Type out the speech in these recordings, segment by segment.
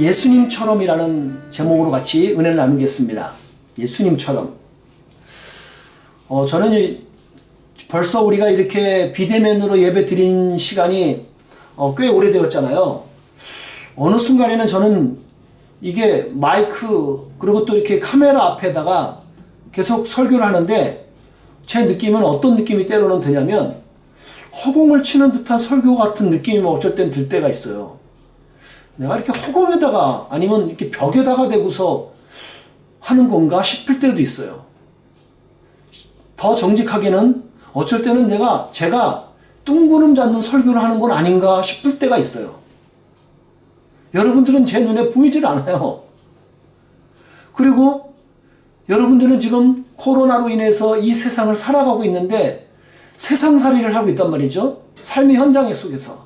예수님처럼이라는 제목으로 같이 은혜를 나누겠습니다. 예수님처럼. 저는 벌써 우리가 이렇게 비대면으로 예배 드린 시간이 꽤 오래되었잖아요. 어느 순간에는 저는 이게 마이크 그리고 또 이렇게 카메라 앞에다가 계속 설교를 하는데 제 느낌은 어떤 느낌이 때로는 드냐면 허공을 치는 듯한 설교 같은 느낌이 어쩔 땐 들 때가 있어요. 내가 이렇게 허공에다가 아니면 이렇게 벽에다가 대고서 하는 건가 싶을 때도 있어요. 더 정직하게는 어쩔 때는 제가 뜬구름 잡는 설교를 하는 건 아닌가 싶을 때가 있어요. 여러분들은 제 눈에 보이질 않아요. 그리고 여러분들은 지금 코로나로 인해서 이 세상을 살아가고 있는데 세상살이를 하고 있단 말이죠. 삶의 현장 속에서,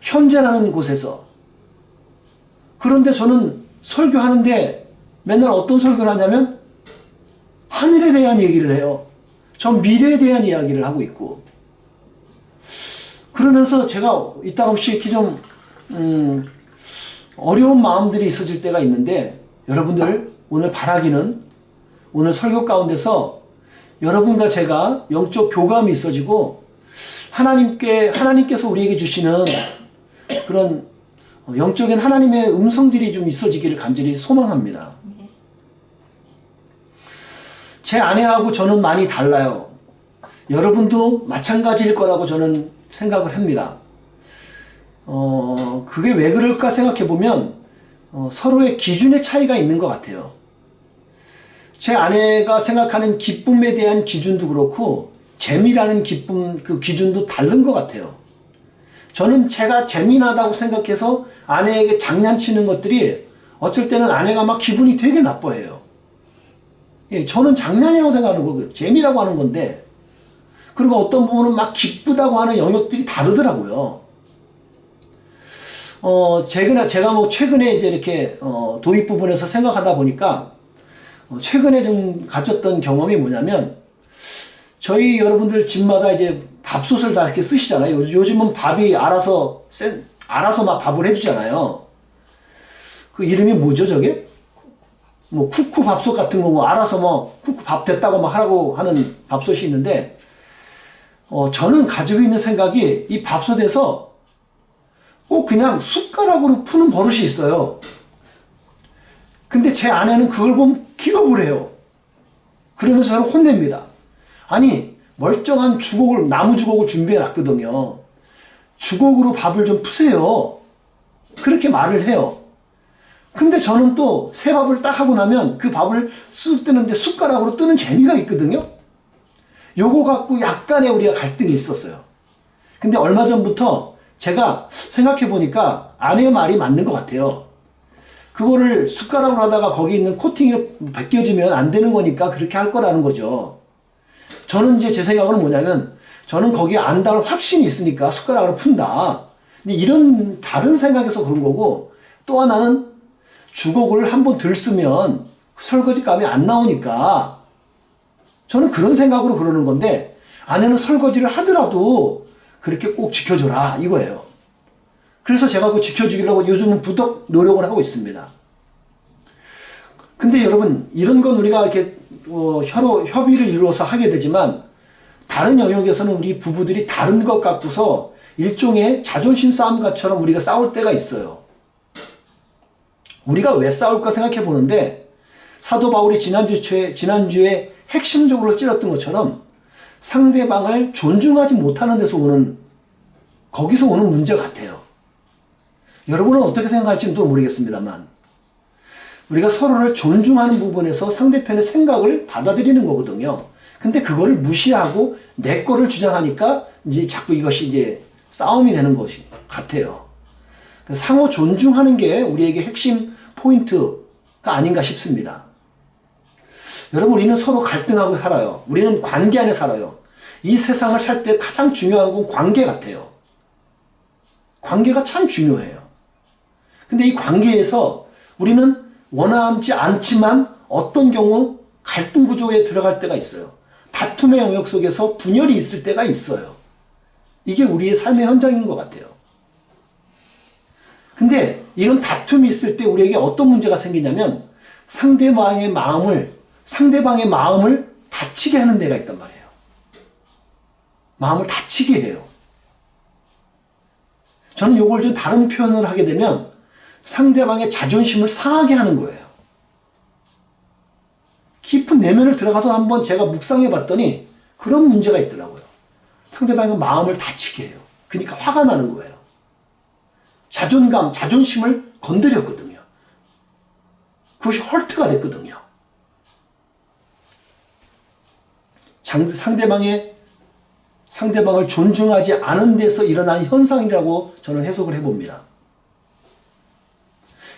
현재라는 곳에서. 그런데 저는 설교하는데 맨날 어떤 설교를 하냐면 하늘에 대한 얘기를 해요. 전 미래에 대한 이야기를 하고 있고. 그러면서 제가 이따금씩 이렇게 좀 어려운 마음들이 있어질 때가 있는데 여러분들 오늘 바라기는 오늘 설교 가운데서 여러분과 제가 영적 교감이 있어지고 하나님께서 우리에게 주시는 그런 영적인 하나님의 음성들이 좀 있어지기를 간절히 소망합니다. 제 아내하고 저는 많이 달라요. 여러분도 마찬가지일 거라고 저는 생각을 합니다. 그게 왜 그럴까 생각해 보면 서로의 기준의 차이가 있는 것 같아요. 제 아내가 생각하는 기쁨에 대한 기준도 그렇고 재미라는 기쁨 그 기준도 다른 것 같아요. 저는 제가 재미나다고 생각해서 아내에게 장난치는 것들이 어쩔 때는 아내가 막 기분이 되게 나빠해요. 예, 저는 장난이라고 생각하는 거고 재미라고 하는 건데 그리고 어떤 부분은 막 기쁘다고 하는 영역들이 다르더라고요. 제가 최근에 이제 이렇게 도입 부분에서 생각하다 보니까 최근에 좀 가졌던 경험이 뭐냐면 저희 여러분들 집마다 이제 밥솥을 다 이렇게 쓰시잖아요. 요즘은 밥이 알아서 막 밥을 해주잖아요. 그 이름이 뭐죠, 저게? 뭐 쿠쿠 밥솥 같은 거 뭐 알아서 뭐 쿠쿠 밥 됐다고 막 하라고 하는 밥솥이 있는데 저는 가지고 있는 생각이 이 밥솥에서 꼭 그냥 숟가락으로 푸는 버릇이 있어요. 근데 제 아내는 그걸 보면 기겁을 해요. 그러면서 저를 혼냅니다. 아니 멀쩡한 나무 주걱을 준비해 놨거든요. 주걱으로 밥을 좀 푸세요. 그렇게 말을 해요. 근데 저는 또 새 밥을 딱 하고 나면 그 밥을 쓱 뜨는데 숟가락으로 뜨는 재미가 있거든요. 요거 갖고 약간의 우리가 갈등이 있었어요. 근데 얼마 전부터 제가 생각해 보니까 아내의 말이 맞는 것 같아요. 그거를 숟가락으로 하다가 거기 있는 코팅이 벗겨지면 안 되는 거니까 그렇게 할 거라는 거죠. 저는 이제 제 생각은 뭐냐면 저는 거기에 안 닿을 확신이 있으니까 숟가락으로 푼다. 근데 이런 다른 생각에서 그런 거고 또 하나는 주걱을 한번 들쓰면 설거지감이 안 나오니까 저는 그런 생각으로 그러는 건데 아내는 설거지를 하더라도 그렇게 꼭 지켜줘라 이거예요. 그래서 제가 그거 지켜주기로 요즘은 부쩍 노력을 하고 있습니다. 근데 여러분 이런 건 우리가 이렇게 협의를 이루어서 하게 되지만 다른 영역에서는 우리 부부들이 다른 것 같고서 일종의 자존심 싸움과처럼 우리가 싸울 때가 있어요. 우리가 왜 싸울까 생각해 보는데 사도 바울이 지난주에 핵심적으로 찔렀던 것처럼 상대방을 존중하지 못하는 데서 거기서 오는 문제 같아요. 여러분은 어떻게 생각할지는 또 모르겠습니다만 우리가 서로를 존중하는 부분에서 상대편의 생각을 받아들이는 거거든요. 근데 그거를 무시하고 내 거를 주장하니까 이제 자꾸 이것이 이제 싸움이 되는 것이 같아요. 상호 존중하는 게 우리에게 핵심 포인트가 아닌가 싶습니다. 여러분 우리는 서로 갈등하고 살아요. 우리는 관계 안에 살아요. 이 세상을 살 때 가장 중요한 건 관계 같아요. 관계가 참 중요해요. 근데 이 관계에서 우리는 원하지 않지만 어떤 경우 갈등 구조에 들어갈 때가 있어요. 다툼의 영역 속에서 분열이 있을 때가 있어요. 이게 우리의 삶의 현장인 것 같아요. 근데 이런 다툼이 있을 때 우리에게 어떤 문제가 생기냐면 상대방의 마음을 다치게 하는 데가 있단 말이에요. 마음을 다치게 해요. 저는 이걸 좀 다른 표현을 하게 되면 상대방의 자존심을 상하게 하는 거예요. 깊은 내면을 들어가서 한번 제가 묵상해 봤더니 그런 문제가 있더라고요. 상대방의 마음을 다치게 해요. 그러니까 화가 나는 거예요. 자존심을 건드렸거든요. 그것이 헐트가 됐거든요. 상대방을 존중하지 않은 데서 일어나는 현상이라고 저는 해석을 해봅니다.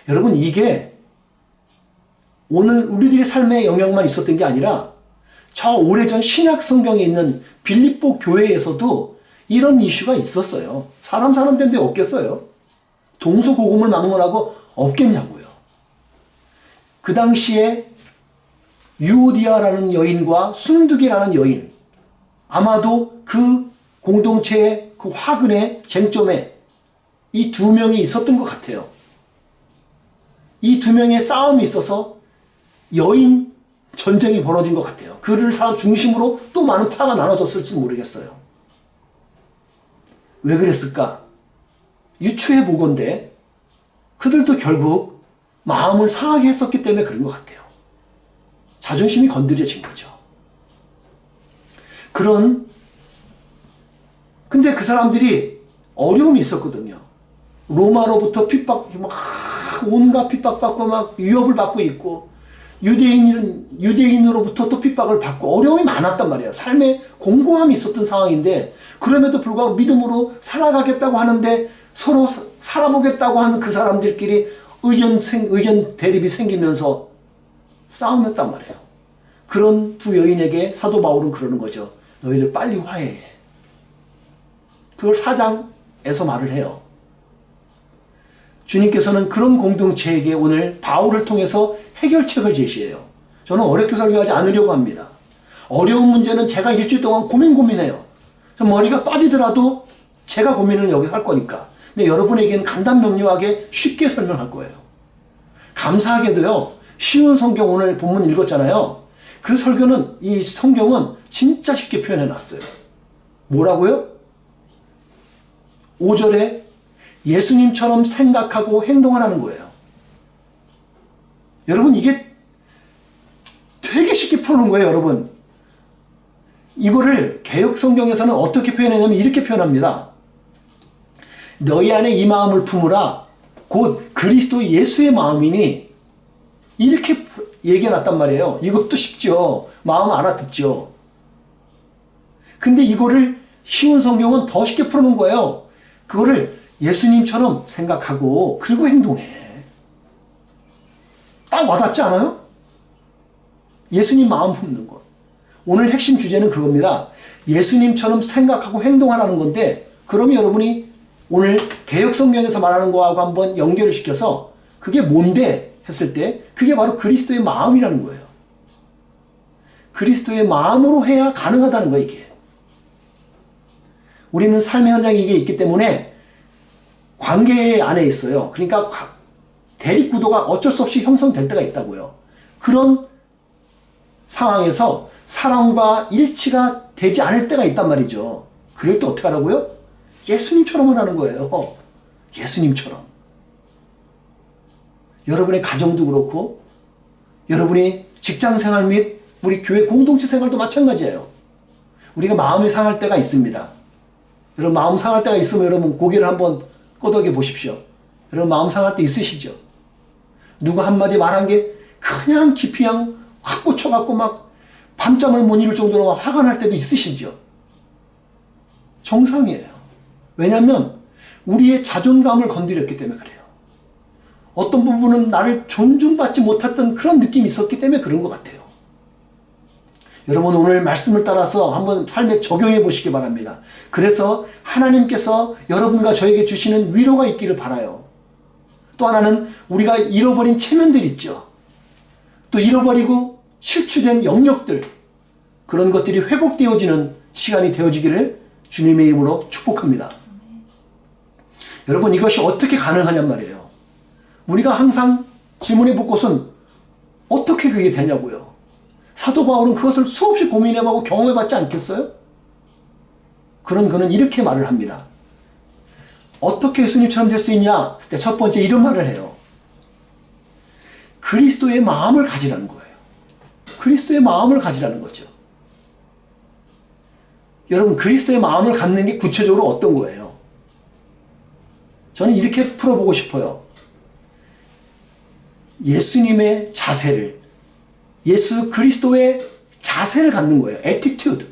여러분, 이게 오늘 우리들의 삶의 영향만 있었던 게 아니라 저 오래전 신약 성경에 있는 빌립보 교회에서도 이런 이슈가 있었어요. 사람 사는 데인데 없겠어요? 동서고금을 막론하고 없겠냐고요. 그 당시에 유오디아라는 여인과 순두기라는 여인, 아마도 그 공동체의 그 화근의 쟁점에 이 두 명이 있었던 것 같아요. 이 두 명의 싸움이 있어서 여인 전쟁이 벌어진 것 같아요. 그를 사람 중심으로 또 많은 파가 나눠졌을지 모르겠어요. 왜 그랬을까? 유추해 보건대 그들도 결국 마음을 상하게 했었기 때문에 그런 것 같아요. 자존심이 건드려진 거죠. 근데 그 사람들이 어려움이 있었거든요. 로마로부터 온갖 핍박받고 막 위협을 받고 있고, 유대인으로부터 또 핍박을 받고 어려움이 많았단 말이에요. 삶에 공고함이 있었던 상황인데, 그럼에도 불구하고 믿음으로 살아가겠다고 하는데 서로 살아보겠다고 하는 그 사람들끼리 의견 대립이 생기면서 싸움했단 말이에요. 그런 두 여인에게 사도 바울은 그러는 거죠. 너희들 빨리 화해해. 그걸 4장에서 말을 해요. 주님께서는 그런 공동체에게 오늘 바울을 통해서 해결책을 제시해요. 저는 어렵게 설교하지 않으려고 합니다. 어려운 문제는 제가 일주일 동안 고민해요. 머리가 빠지더라도 제가 고민을 여기서 할 거니까. 근데 여러분에게는 간단명료하게 쉽게 설명할 거예요. 감사하게도요, 쉬운 성경 오늘 본문 읽었잖아요. 이 성경은 진짜 쉽게 표현해 놨어요. 뭐라고요? 5절에 예수님처럼 생각하고 행동하라는 거예요. 여러분, 이게 되게 쉽게 푸는 거예요, 여러분. 이거를 개역 성경에서는 어떻게 표현하냐면 이렇게 표현합니다. 너희 안에 이 마음을 품으라. 곧 그리스도 예수의 마음이니. 이렇게 얘기해 놨단 말이에요. 이것도 쉽죠. 마음 알아듣죠. 근데 이거를 쉬운 성경은 더 쉽게 푸는 거예요. 그거를 예수님처럼 생각하고 그리고 행동해. 딱 와닿지 않아요? 예수님 마음 품는 것. 오늘 핵심 주제는 그겁니다. 예수님처럼 생각하고 행동하라는 건데, 그러면 여러분이 오늘 개역 성경에서 말하는 거하고 한번 연결을 시켜서 그게 뭔데 했을 때 그게 바로 그리스도의 마음이라는 거예요. 그리스도의 마음으로 해야 가능하다는 거예요, 이게. 우리는 삶의 현장에 이게 있기 때문에 관계 안에 있어요. 그러니까 대립구도가 어쩔 수 없이 형성될 때가 있다고요. 그런 상황에서 사랑과 일치가 되지 않을 때가 있단 말이죠. 그럴 때 어떻게 하라고요? 예수님처럼 하라는 거예요. 예수님처럼. 여러분의 가정도 그렇고, 여러분이 직장생활 및 우리 교회 공동체 생활도 마찬가지예요. 우리가 마음이 상할 때가 있습니다. 여러분, 마음 상할 때가 있으면 여러분 고개를 한번 끄덕여 보십시오. 여러분, 마음 상할 때 있으시죠? 누가 한마디 말한 게 그냥 깊이 확 꽂혀갖고 막 밤잠을 못 이룰 정도로 화가 날 때도 있으시죠? 정상이에요. 왜냐하면 우리의 자존감을 건드렸기 때문에 그래요. 어떤 부분은 나를 존중받지 못했던 그런 느낌이 있었기 때문에 그런 것 같아요. 여러분, 오늘 말씀을 따라서 한번 삶에 적용해 보시기 바랍니다. 그래서 하나님께서 여러분과 저에게 주시는 위로가 있기를 바라요. 또 하나는 우리가 잃어버린 체면들 있죠. 또 잃어버리고 실추된 영역들, 그런 것들이 회복되어지는 시간이 되어지기를 주님의 이름으로 축복합니다. 여러분, 이것이 어떻게 가능하냔 말이에요. 우리가 항상 질문해 볼 것은 어떻게 그게 되냐고요. 사도 바울은 그것을 수없이 고민해보고 경험해봤지 않겠어요? 그는 이렇게 말을 합니다. 어떻게 예수님처럼 될 수 있냐? 그때 첫 번째 이런 말을 해요. 그리스도의 마음을 가지라는 거예요. 그리스도의 마음을 가지라는 거죠. 여러분, 그리스도의 마음을 갖는 게 구체적으로 어떤 거예요? 저는 이렇게 풀어보고 싶어요. 예수님의 자세를, 예수 그리스도의 자세를 갖는 거예요. attitude.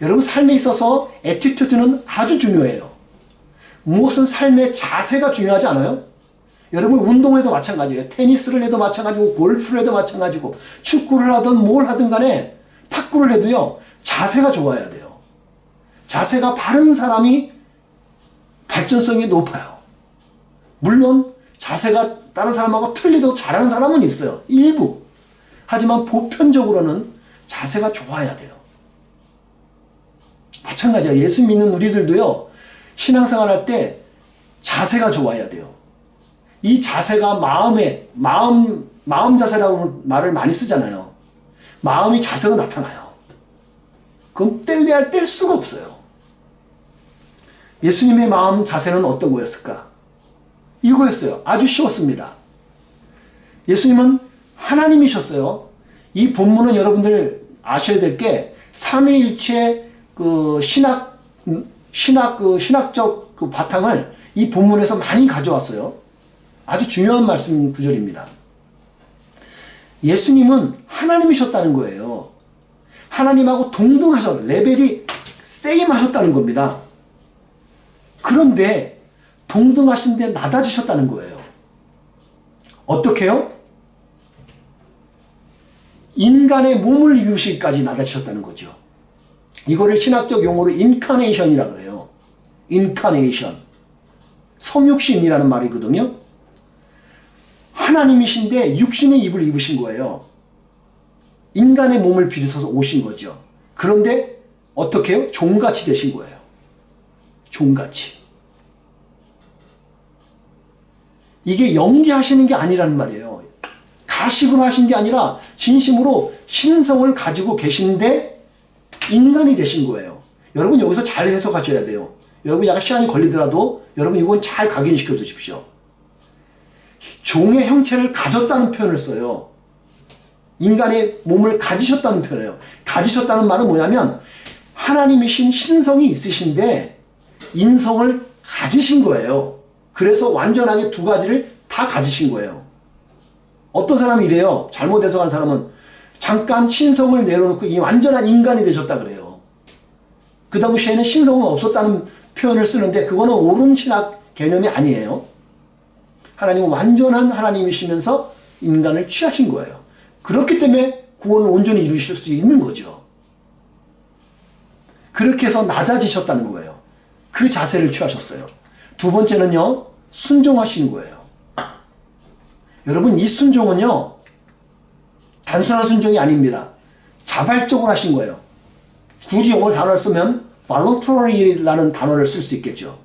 여러분, 삶에 있어서 attitude는 아주 중요해요. 무엇은 삶의 자세가 중요하지 않아요? 여러분, 운동에도 마찬가지예요. 테니스를 해도 마찬가지고, 골프를 해도 마찬가지고, 축구를 하든 뭘 하든 간에 탁구를 해도요, 자세가 좋아야 돼요. 자세가 바른 사람이 발전성이 높아요. 물론 자세가 다른 사람하고 틀리도 잘하는 사람은 있어요. 일부. 하지만 보편적으로는 자세가 좋아야 돼요. 마찬가지야. 예수 믿는 우리들도요, 신앙생활 할 때 자세가 좋아야 돼요. 이 자세가 마음 자세라고 말을 많이 쓰잖아요. 마음이 자세로 나타나요. 그럼 뗄 수가 없어요. 예수님의 마음 자세는 어떤 거였을까? 이거였어요. 아주 쉬웠습니다. 예수님은 하나님이셨어요. 이 본문은 여러분들 아셔야 될 게 삼위일체의 그 신학적 그 바탕을 이 본문에서 많이 가져왔어요. 아주 중요한 말씀 구절입니다. 예수님은 하나님이셨다는 거예요. 하나님하고 레벨이 세임하셨다는 겁니다. 그런데 동등하신데 낮아지셨다는 거예요. 어떻게요? 인간의 몸을 입으시기까지 낮아지셨다는 거죠. 이거를 신학적 용어로 인카네이션이라고 그래요. 인카네이션. 성육신이라는 말이거든요. 하나님이신데 육신의 입을 입으신 거예요. 인간의 몸을 비롯해서 오신 거죠. 그런데 어떻게 해요? 종같이 되신 거예요. 종같이. 이게 연기하시는 게 아니라는 말이에요. 가식으로 하신 게 아니라 진심으로 신성을 가지고 계신데 인간이 되신 거예요. 여러분, 여기서 잘 해석하셔야 돼요. 여러분, 약간 시간이 걸리더라도 여러분 이건 잘 각인시켜 두십시오. 종의 형체를 가졌다는 표현을 써요. 인간의 몸을 가지셨다는 표현이에요. 가지셨다는 말은 뭐냐면 하나님이신 신성이 있으신데 인성을 가지신 거예요. 그래서 완전하게 두 가지를 다 가지신 거예요. 어떤 사람이 이래요. 잘못 해석한 사람은 잠깐 신성을 내려놓고 이 완전한 인간이 되셨다 그래요. 그 당시에는 신성은 없었다는 표현을 쓰는데 그거는 옳은 신학 개념이 아니에요. 하나님은 완전한 하나님이시면서 인간을 취하신 거예요. 그렇기 때문에 구원을 온전히 이루실 수 있는 거죠. 그렇게 해서 낮아지셨다는 거예요. 그 자세를 취하셨어요. 두 번째는요, 순종하신 거예요. 여러분, 이 순종은요, 단순한 순종이 아닙니다. 자발적으로 하신 거예요. 굳이 영어 단어를 쓰면 voluntary라는 단어를 쓸 수 있겠죠.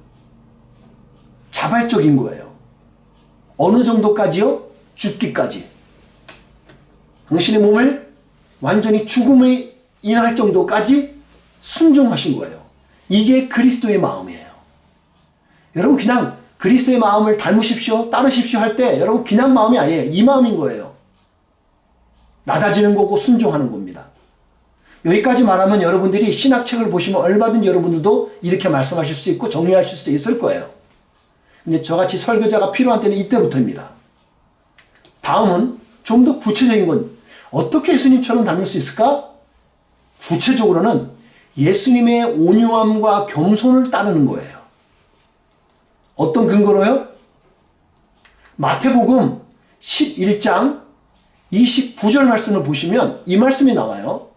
자발적인 거예요. 어느 정도까지요? 죽기까지. 당신의 몸을 완전히 죽음에 인할 정도까지 순종하신 거예요. 이게 그리스도의 마음이에요. 여러분, 그냥 그리스도의 마음을 닮으십시오, 따르십시오 할 때 여러분 그냥 마음이 아니에요. 이 마음인 거예요. 낮아지는 거고 순종하는 겁니다. 여기까지 말하면 여러분들이 신학책을 보시면 얼마든지 여러분들도 이렇게 말씀하실 수 있고 정리하실 수 있을 거예요. 근데 저같이 설교자가 필요한 때는 이때부터입니다. 다음은 좀 더 구체적인 건 어떻게 예수님처럼 닮을 수 있을까? 구체적으로는 예수님의 온유함과 겸손을 따르는 거예요. 어떤 근거로요? 마태복음 11장 29절 말씀을 보시면 이 말씀이 나와요.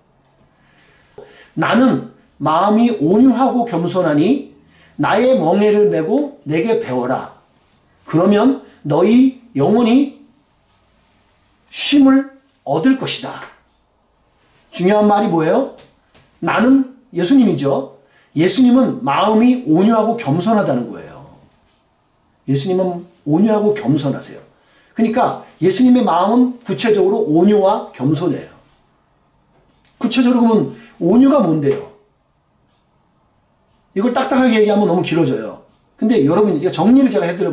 나는 마음이 온유하고 겸손하니 나의 멍에를 메고 내게 배워라. 그러면 너희 영혼이 쉼을 얻을 것이다. 중요한 말이 뭐예요? 나는 예수님이죠. 예수님은 마음이 온유하고 겸손하다는 거예요. 예수님은 온유하고 겸손하세요. 그러니까 예수님의 마음은 구체적으로 온유와 겸손이에요. 구체적으로 보면 온유가 뭔데요? 이걸 딱딱하게 얘기하면 너무 길어져요. 근데 여러분, 이제 정리를 제가 해드려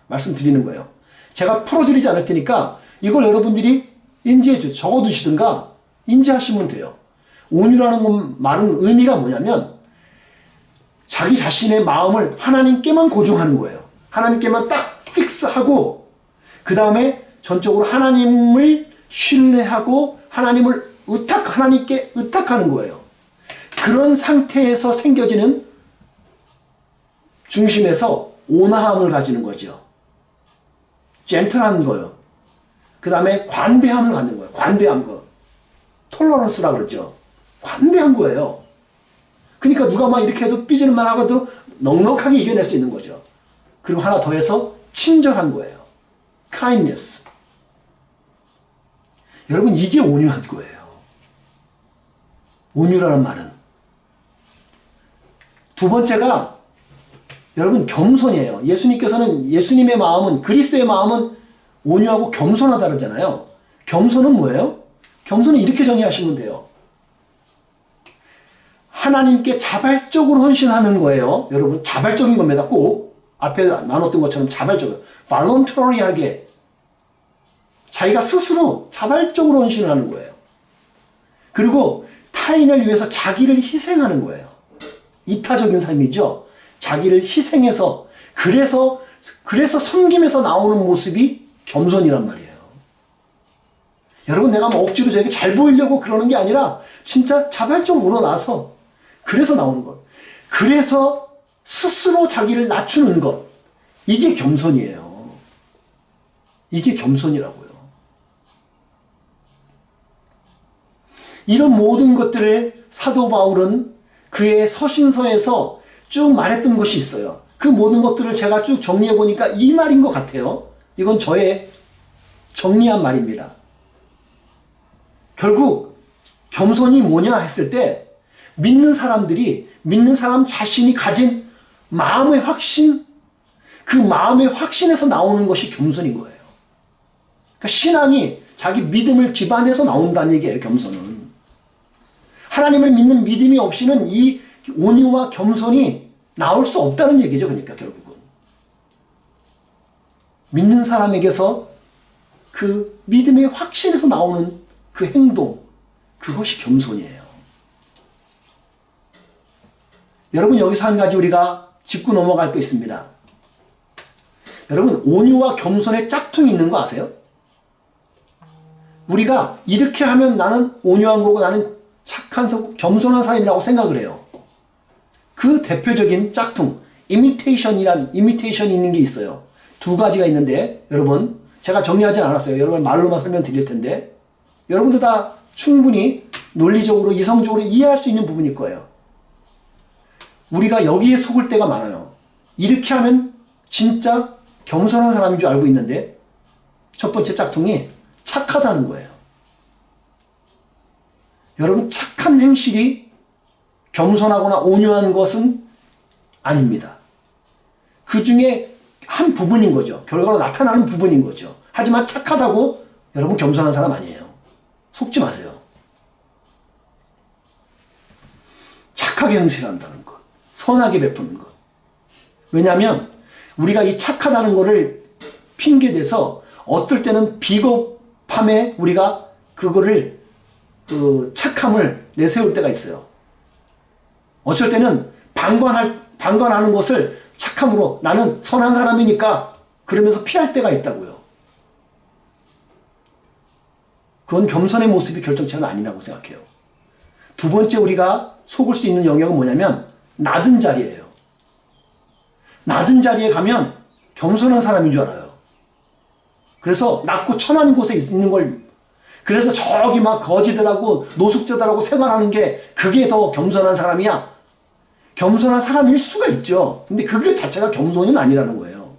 말씀드리는 거예요. 제가 풀어드리지 않을 테니까 이걸 여러분들이 적어두시든가 인지하시면 돼요. 온유라는 말은 의미가 뭐냐면 자기 자신의 마음을 하나님께만 고정하는 거예요. 하나님께만 딱 픽스하고 그 다음에 전적으로 하나님을 신뢰하고 하나님께 의탁하는 거예요. 그런 상태에서 생겨지는 중심에서 온화함을 가지는 거죠. 젠틀한 거요. 그 다음에 관대함을 갖는 거예요. 관대한 거. 톨러런스라 그러죠. 관대한 거예요. 그러니까 누가 막 이렇게 해도 삐지는 말 하고도 넉넉하게 이겨낼 수 있는 거죠. 그리고 하나 더해서 친절한 거예요. kindness. 여러분, 이게 온유한 거예요. 온유라는 말은. 두 번째가 여러분 겸손이에요. 예수님의 마음은, 그리스도의 마음은 온유하고 겸손하다 그러잖아요. 겸손은 뭐예요? 겸손은 이렇게 정의하시면 돼요. 하나님께 자발적으로 헌신하는 거예요. 여러분, 자발적인 겁니다. 꼭 앞에 나눴던 것처럼 자발적으로, voluntary하게 자기가 스스로 자발적으로 헌신을 하는 거예요. 그리고 타인을 위해서 자기를 희생하는 거예요. 이타적인 삶이죠. 자기를 희생해서 그래서 섬김에서 나오는 모습이 겸손이란 말이에요. 여러분, 내가 뭐 억지로 저에게 잘 보이려고 그러는 게 아니라 진짜 자발적으로 우러나서 그래서 나오는 것. 그래서 스스로 자기를 낮추는 것. 이게 겸손이에요. 이게 겸손이라고요. 이런 모든 것들을 사도 바울은 그의 서신서에서 쭉 말했던 것이 있어요. 그 모든 것들을 제가 쭉 정리해 보니까 이 말인 것 같아요. 이건 저의 정리한 말입니다. 결국 겸손이 뭐냐 했을 때 믿는 사람 자신이 가진 마음의 확신, 그 마음의 확신에서 나오는 것이 겸손인 거예요. 그러니까 신앙이 자기 믿음을 기반해서 나온다는 얘기예요. 겸손은. 하나님을 믿는 믿음이 없이는 이 온유와 겸손이 나올 수 없다는 얘기죠. 그러니까 결국은. 믿는 사람에게서 그 믿음의 확신에서 나오는 그 행동, 그것이 겸손이에요. 여러분, 여기서 한 가지 우리가 짚고 넘어갈 거 있습니다. 여러분, 온유와 겸손의 짝퉁이 있는 거 아세요? 우리가 이렇게 하면 나는 온유한 거고 나는 착한, 겸손한 사람이라고 생각을 해요. 그 대표적인 짝퉁, 이미테이션이 있는 게 있어요. 두 가지가 있는데, 여러분, 제가 정리하진 않았어요. 여러분 말로만 설명드릴 텐데, 여러분도 다 충분히 논리적으로, 이성적으로 이해할 수 있는 부분일 거예요. 우리가 여기에 속을 때가 많아요. 이렇게 하면 진짜 겸손한 사람인 줄 알고 있는데, 첫 번째 짝퉁이 착하다는 거예요. 여러분, 착한 행실이 겸손하거나 온유한 것은 아닙니다. 그 중에 한 부분인 거죠. 결과로 나타나는 부분인 거죠. 하지만 착하다고 여러분 겸손한 사람 아니에요. 속지 마세요. 착하게 행실한다는 것. 선하게 베푸는 것. 왜냐하면 우리가 이 착하다는 것을 핑계대서 어떨 때는 비겁함에 우리가 그거를 착함을 내세울 때가 있어요. 어쩔 때는 방관하는 것을 착함으로 나는 선한 사람이니까 그러면서 피할 때가 있다고요. 그건 겸손의 모습이 결정체는 아니라고 생각해요. 두 번째 우리가 속을 수 있는 영역은 뭐냐면 낮은 자리예요. 낮은 자리에 가면 겸손한 사람인 줄 알아요. 그래서 낮고 천한 곳에 있는 걸, 그래서 저기 막 거지들하고 노숙자들하고 생활하는 게 그게 더 겸손한 사람이야. 겸손한 사람일 수가 있죠. 근데 그게 자체가 겸손은 아니라는 거예요.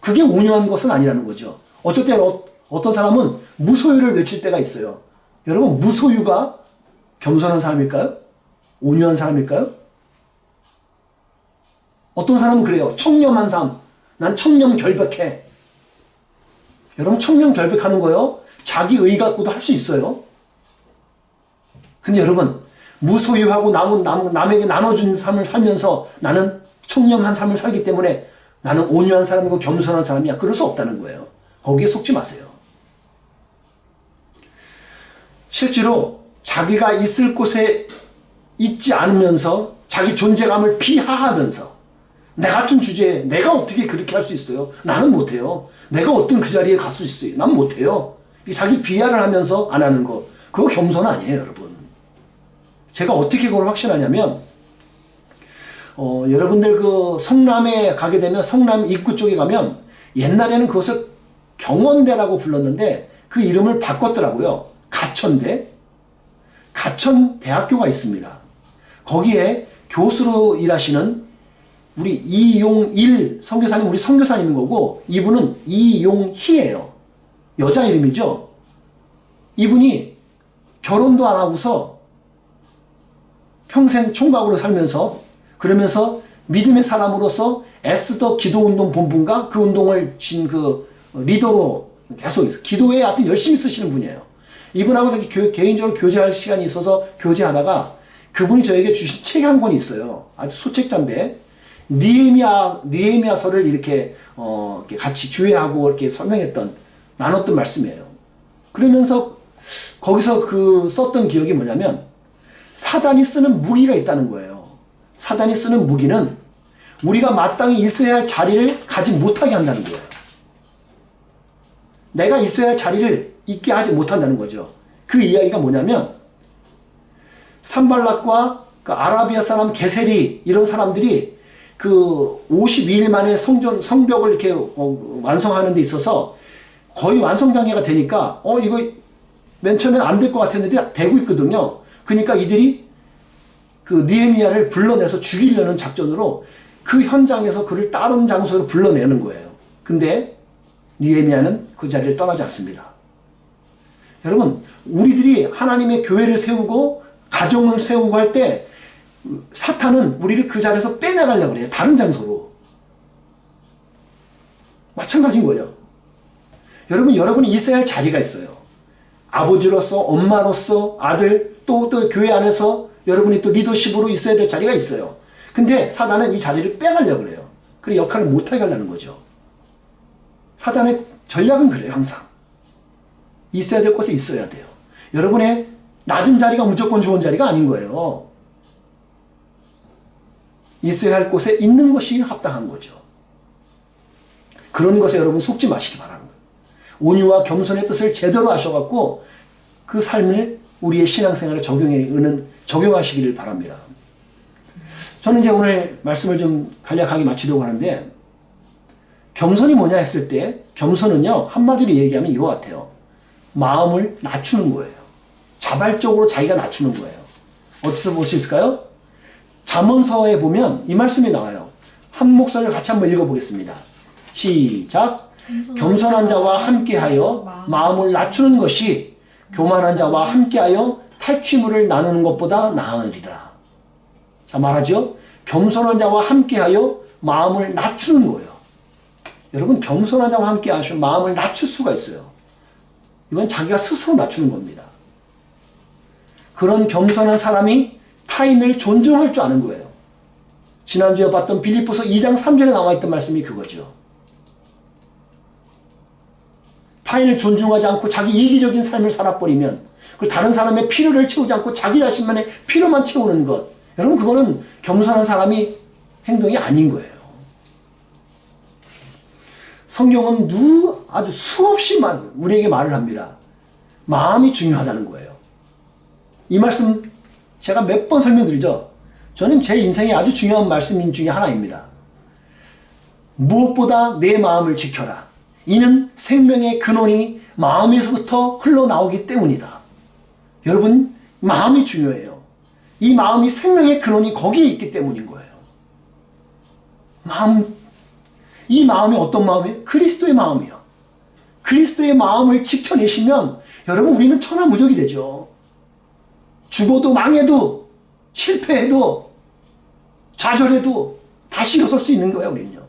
그게 온유한 것은 아니라는 거죠. 어쩔 때 어떤 사람은 무소유를 외칠 때가 있어요. 여러분, 무소유가 겸손한 사람일까요? 온유한 사람일까요? 어떤 사람은 그래요. 청렴한 삶. 난 청렴 결백해. 여러분 청명결백하는 거요. 자기 의 갖고도 할 수 있어요. 근데 여러분 무소유하고 남에게 나눠준 삶을 살면서 나는 청렴한 삶을 살기 때문에 나는 온유한 사람이고 겸손한 사람이야. 그럴 수 없다는 거예요. 거기에 속지 마세요. 실제로 자기가 있을 곳에 있지 않으면서 자기 존재감을 비하하면서 내 같은 주제에 내가 어떻게 그렇게 할 수 있어요? 나는 못해요. 내가 어떤 그 자리에 갈 수 있어요? 난 못해요. 자기 비하를 하면서 안 하는 거 그거 겸손 아니에요, 여러분. 제가 어떻게 그걸 확신하냐면 여러분들 그 성남에 가게 되면 성남 입구 쪽에 가면 옛날에는 그것을 경원대라고 불렀는데 그 이름을 바꿨더라고요. 가천대. 가천대학교가 있습니다. 거기에 교수로 일하시는 우리 이용일 선교사님, 우리 선교사님인 거고 이분은 이용희예요. 여자 이름이죠. 이분이 결혼도 안 하고서 평생 총각으로 살면서 그러면서 믿음의 사람으로서 애쓰더 기도운동 본부인가 그 운동을 진 그 리더로 계속 있어요. 기도에 하여튼 열심히 쓰시는 분이에요. 이분하고 개인적으로 교제할 시간이 있어서 교제하다가 그분이 저에게 주신 책 한 권이 있어요. 아주 소책자인데 느헤미야서를 이렇게 같이 주의하고 이렇게 설명했던 나눴던 말씀이에요. 그러면서 거기서 그 썼던 기억이 뭐냐면 사단이 쓰는 무기가 있다는 거예요. 사단이 쓰는 무기는 우리가 마땅히 있어야 할 자리를 가지 못하게 한다는 거예요. 내가 있어야 할 자리를 있게 하지 못한다는 거죠. 그 이야기가 뭐냐면 산발락과 그 아라비아 사람 게셀이 이런 사람들이 그 52일 만에 성벽을 이렇게 완성하는 데 있어서 거의 완성 단계가 되니까 이거 맨 처음엔 안 될 것 같았는데 되고 있거든요. 그러니까 이들이 그 느헤미야를 불러내서 죽이려는 작전으로 그 현장에서 그를 다른 장소로 불러내는 거예요. 근데 느헤미야는 그 자리를 떠나지 않습니다. 여러분, 우리들이 하나님의 교회를 세우고 가정을 세우고 할 때 사탄은 우리를 그 자리에서 빼내가려고 그래요. 다른 장소로. 마찬가지인 거죠. 여러분이 있어야 할 자리가 있어요. 아버지로서, 엄마로서, 아들, 또 교회 안에서 여러분이 또 리더십으로 있어야 될 자리가 있어요. 근데 사단은 이 자리를 빼가려고 그래요. 그래 역할을 못하게 하려는 거죠. 사단의 전략은 그래요, 항상. 있어야 될 곳에 있어야 돼요. 여러분의 낮은 자리가 무조건 좋은 자리가 아닌 거예요. 있어야 할 곳에 있는 것이 합당한 거죠. 그런 것에 여러분 속지 마시기 바라는 거예요. 온유와 겸손의 뜻을 제대로 아셔갖고 그 삶을 우리의 신앙생활에 적용하시기를 바랍니다. 저는 이제 오늘 말씀을 좀 간략하게 마치려고 하는데 겸손이 뭐냐 했을 때 겸손은요 한마디로 얘기하면 이거 같아요. 마음을 낮추는 거예요. 자발적으로 자기가 낮추는 거예요. 어디서 볼 수 있을까요? 잠언서에 보면 이 말씀이 나와요. 한 목소리를 같이 한번 읽어보겠습니다. 시작. 겸손한 자와 함께하여 마음을 낮추는 것이 교만한 자와 함께하여 탈취물을 나누는 것보다 나으리라. 자, 말하죠. 겸손한 자와 함께하여 마음을 낮추는 거예요. 여러분, 겸손한 자와 함께 하시면 마음을 낮출 수가 있어요. 이건 자기가 스스로 낮추는 겁니다. 그런 겸손한 사람이 타인을 존중할 줄 아는 거예요. 지난주에 봤던 빌립보서 2장 3절에 나와있던 말씀이 그거죠. 타인을 존중하지 않고 자기 이기적인 삶을 살아버리면 그리고 다른 사람의 필요를 채우지 않고 자기 자신만의 필요만 채우는 것, 여러분 그거는 겸손한 사람이 행동이 아닌 거예요. 성경은 아주 수없이 우리에게 말을 합니다. 마음이 중요하다는 거예요. 이 말씀 제가 몇 번 설명드리죠. 저는 제 인생에 아주 중요한 말씀 중에 하나입니다. 무엇보다 내 마음을 지켜라. 이는 생명의 근원이 마음에서부터 흘러나오기 때문이다. 여러분, 마음이 중요해요. 이 마음이 생명의 근원이 거기에 있기 때문인 거예요. 이 마음이 어떤 마음이에요? 그리스도의 마음이요. 그리스도의 마음을 지켜내시면 여러분 우리는 천하무적이 되죠. 죽어도 망해도 실패해도 좌절해도 다시 일어설 수 있는 거예요. 우리는요.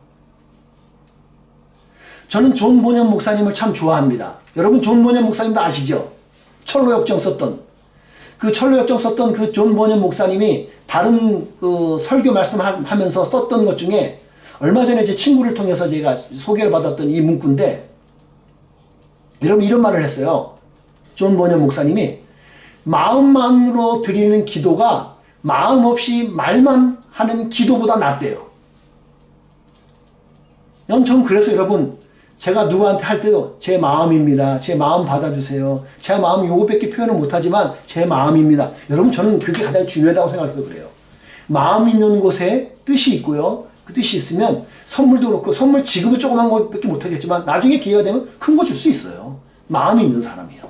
저는 존 본연 목사님을 참 좋아합니다. 여러분 존 본연 목사님도 아시죠? 철로역정 썼던 그 철로역정 썼던 그 존 본연 목사님이 다른 그 설교 말씀하면서 썼던 것 중에 얼마 전에 제 친구를 통해서 제가 소개를 받았던 이 문구인데, 여러분 이런 말을 했어요. 존 본연 목사님이 마음만으로 드리는 기도가 마음 없이 말만 하는 기도보다 낫대요. 전 그래서 여러분 제가 누구한테 할 때도 제 마음입니다. 제 마음 받아주세요. 제 마음 요거밖에 표현을 못하지만 제 마음입니다. 여러분 저는 그게 가장 중요하다고 생각해서 그래요. 마음 있는 곳에 뜻이 있고요. 그 뜻이 있으면 선물도 그렇고, 선물 지금은 조그만 것밖에 못하겠지만 나중에 기회가 되면 큰 거 줄 수 있어요. 마음이 있는 사람이요.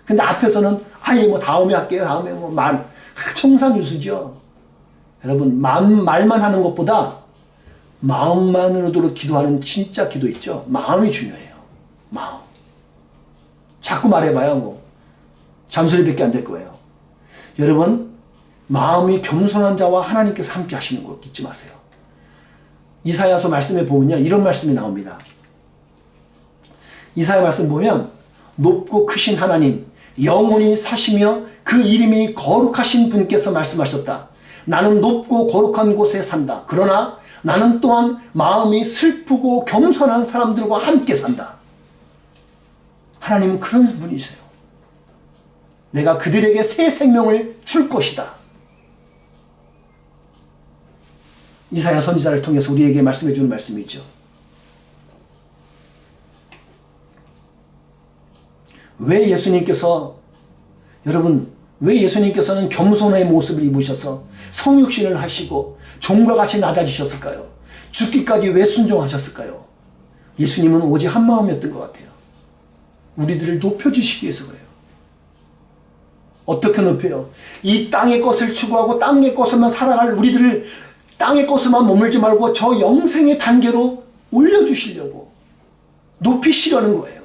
근데 앞에서는 아예 뭐 다음에 할게요. 다음에 뭐 말 청산유수죠. 여러분 말만 하는 것보다 마음만으로도 기도하는 진짜 기도 있죠. 마음이 중요해요. 마음. 자꾸 말해봐야 뭐 잔소리밖에 안 될 거예요. 여러분 마음이 겸손한 자와 하나님께서 함께 하시는 거 잊지 마세요. 이사야서 말씀에 보면요 이런 말씀이 나옵니다. 이사야 말씀 보면 높고 크신 하나님 영원히 사시며 그 이름이 거룩하신 분께서 말씀하셨다. 나는 높고 거룩한 곳에 산다. 그러나 나는 또한 마음이 슬프고 겸손한 사람들과 함께 산다. 하나님은 그런 분이세요. 내가 그들에게 새 생명을 줄 것이다. 이사야 선지자를 통해서 우리에게 말씀해 주는 말씀이죠. 왜 예수님께서는 겸손의 모습을 입으셔서 성육신을 하시고 종과 같이 낮아지셨을까요? 죽기까지 왜 순종하셨을까요? 예수님은 오직 한 마음이었던 것 같아요. 우리들을 높여주시기 위해서 그래요. 어떻게 높여요? 이 땅의 것을 추구하고 땅의 것을만 살아갈 우리들을 땅의 것을만 머물지 말고 저 영생의 단계로 올려주시려고 높이시려는 거예요.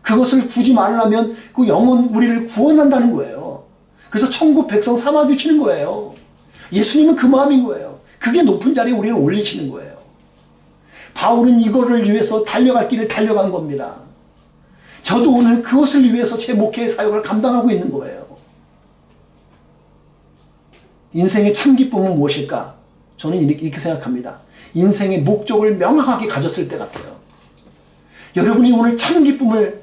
그것을 굳이 말하면 그 영혼 우리를 구원한다는 거예요. 그래서 천국 백성 삼아주시는 거예요. 예수님은 그 마음인 거예요. 그게 높은 자리에 우리를 올리시는 거예요. 바울은 이거를 위해서 달려갈 길을 달려간 겁니다. 저도 오늘 그것을 위해서 제 목회의 사역을 감당하고 있는 거예요. 인생의 참 기쁨은 무엇일까? 저는 이렇게 생각합니다. 인생의 목적을 명확하게 가졌을 때 같아요. 여러분이 오늘 참 기쁨을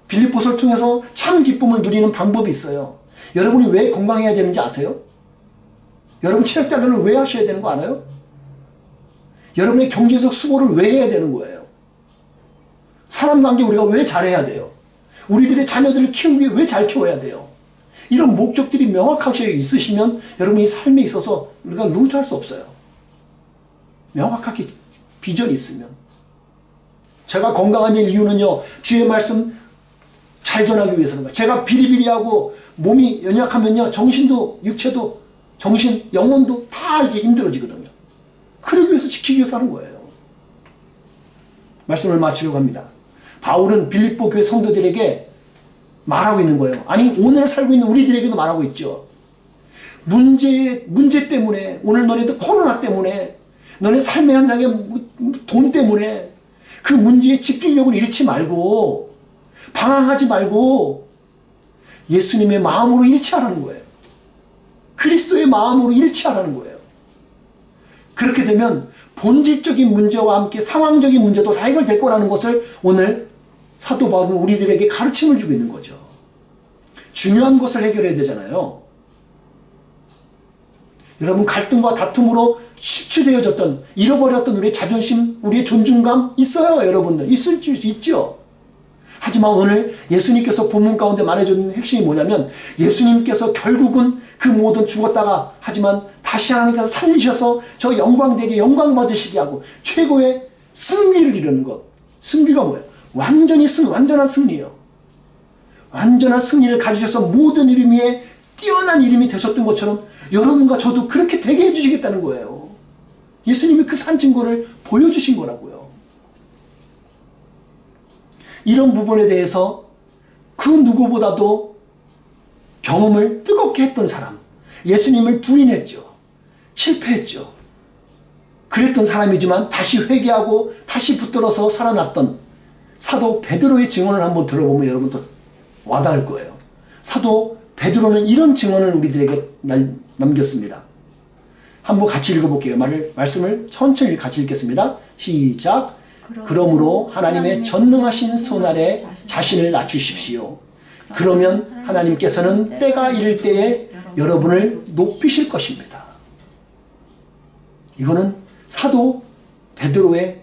빌립보서를 통해서 참 기쁨을 누리는 방법이 있어요. 여러분이 왜 건강해야 되는지 아세요? 여러분 체력 단련을 왜 하셔야 되는 거 알아요? 여러분의 경제적 수고를 왜 해야 되는 거예요? 사람 관계 우리가 왜 잘해야 돼요? 우리들의 자녀들을 키우기 위해 왜 잘 키워야 돼요? 이런 목적들이 명확하게 있으시면 여러분이 삶에 있어서 우리가 루즈할 수 없어요. 명확하게 비전이 있으면. 제가 건강한 이유는요, 주의 말씀 잘 전하기 위해서는 거예요. 제가 비리비리하고 몸이 연약하면요, 정신도, 육체도, 정신, 영혼도 다 이게 힘들어지거든요. 그러기 위해서 지키기 위해서 하는 거예요. 말씀을 마치려고 합니다. 바울은 빌립보 교회 성도들에게 말하고 있는 거예요. 아니, 오늘 살고 있는 우리들에게도 말하고 있죠. 문제 때문에, 오늘 너네들 코로나 때문에, 너네 삶의 현장에 돈 때문에 그 문제에 집중력을 잃지 말고, 방황하지 말고 예수님의 마음으로 일치하라는 거예요. 그리스도의 마음으로 일치하라는 거예요. 그렇게 되면 본질적인 문제와 함께 상황적인 문제도 다 해결될 거라는 것을 오늘 사도 바울은 우리들에게 가르침을 주고 있는 거죠. 중요한 것을 해결해야 되잖아요. 여러분, 갈등과 다툼으로 실추되어졌던, 잃어버렸던 우리의 자존심, 우리의 존중감 있어요, 여러분들. 있을 수 있죠. 하지만 오늘 예수님께서 본문 가운데 말해주는 핵심이 뭐냐면, 예수님께서 결국은 그 모든 죽었다가, 하지만 다시 하나님께서 살리셔서 저 영광되게 영광 받으시게 하고 최고의 승리를 이루는 것. 승리가 뭐예요? 완전한 승리예요. 완전한 승리를 가지셔서 모든 이름 위에 뛰어난 이름이 되셨던 것처럼 여러분과 저도 그렇게 되게 해주시겠다는 거예요. 예수님이 그 산 증거를 보여주신 거라고요. 이런 부분에 대해서 그 누구보다도 경험을 뜨겁게 했던 사람, 예수님을 부인했죠. 실패했죠. 그랬던 사람이지만 다시 회개하고 다시 붙들어서 살아났던 사도 베드로의 증언을 한번 들어보면 여러분 또 와닿을 거예요. 사도 베드로는 이런 증언을 우리들에게 남겼습니다. 한번 같이 읽어볼게요. 말씀을 천천히 같이 읽겠습니다. 시작. 그러므로 하나님의 전능하신 손 아래 자신을 낮추십시오. 그러면 하나님께서는 때가 이를 때에 여러분을 높이실 것입니다. 이거는 사도 베드로의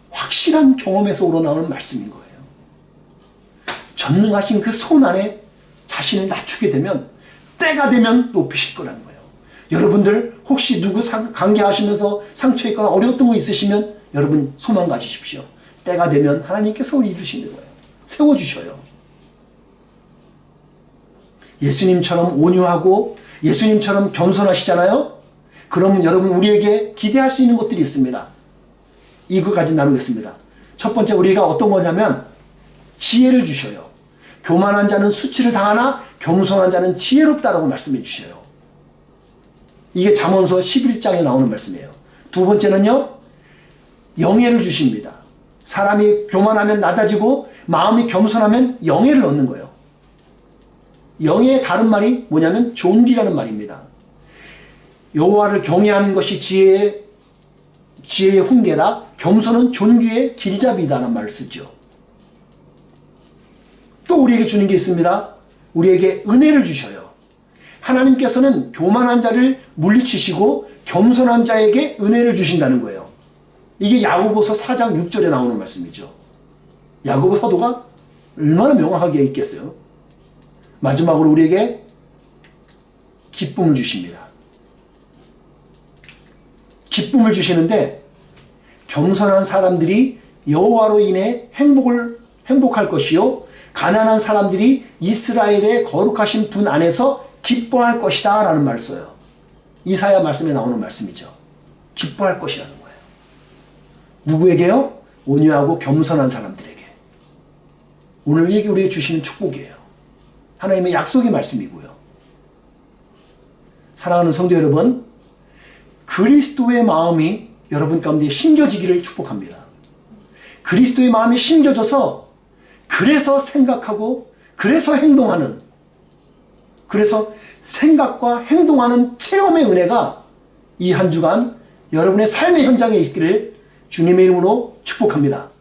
확실한 경험에서 우러나오는 말씀인 거예요. 전능하신 그 손 아래 자신을 낮추게 되면 때가 되면 높이실 거라는 거예요. 여러분들 혹시 누구 관계하시면서 상처 있거나 어려웠던 거 있으시면 여러분 소망 가지십시오. 때가 되면 하나님께서 우리 이루시는 거예요. 세워주셔요. 예수님처럼 온유하고 예수님처럼 겸손하시잖아요. 그러면 여러분 우리에게 기대할 수 있는 것들이 있습니다. 이거까지 나누겠습니다. 첫 번째 우리가 어떤 거냐면 지혜를 주셔요. 교만한 자는 수치를 당하나 겸손한 자는 지혜롭다라고 말씀해 주셔요. 이게 잠언서 11장에 나오는 말씀이에요. 두 번째는요. 영예를 주십니다. 사람이 교만하면 낮아지고 마음이 겸손하면 영예를 얻는 거예요. 영예의 다른 말이 뭐냐면 존귀라는 말입니다. 여호와를 경외하는 것이 지혜의 훈계라 겸손은 존귀의 길잡이다라는 말을 쓰죠. 또 우리에게 주는 게 있습니다. 우리에게 은혜를 주셔요. 하나님께서는 교만한 자를 물리치시고 겸손한 자에게 은혜를 주신다는 거예요. 이게 야고보서 4장 6절에 나오는 말씀이죠. 야고보 사도가 얼마나 명확하게 있겠어요. 마지막으로 우리에게 기쁨을 주십니다. 기쁨을 주시는데 겸손한 사람들이 여호와로 인해 행복할 것이요 가난한 사람들이 이스라엘의 거룩하신 분 안에서 기뻐할 것이다 라는 말을 써요. 이사야 말씀에 나오는 말씀이죠. 기뻐할 것이라는 거예요. 누구에게요? 온유하고 겸손한 사람들에게. 오늘 이게 우리에게 주시는 축복이에요. 하나님의 약속의 말씀이고요. 사랑하는 성도 여러분, 그리스도의 마음이 여러분 가운데 심겨지기를 축복합니다. 그리스도의 마음이 심겨져서 그래서 생각하고 그래서 행동하는, 그래서 생각과 행동하는 체험의 은혜가 이 한 주간 여러분의 삶의 현장에 있기를 주님의 이름으로 축복합니다.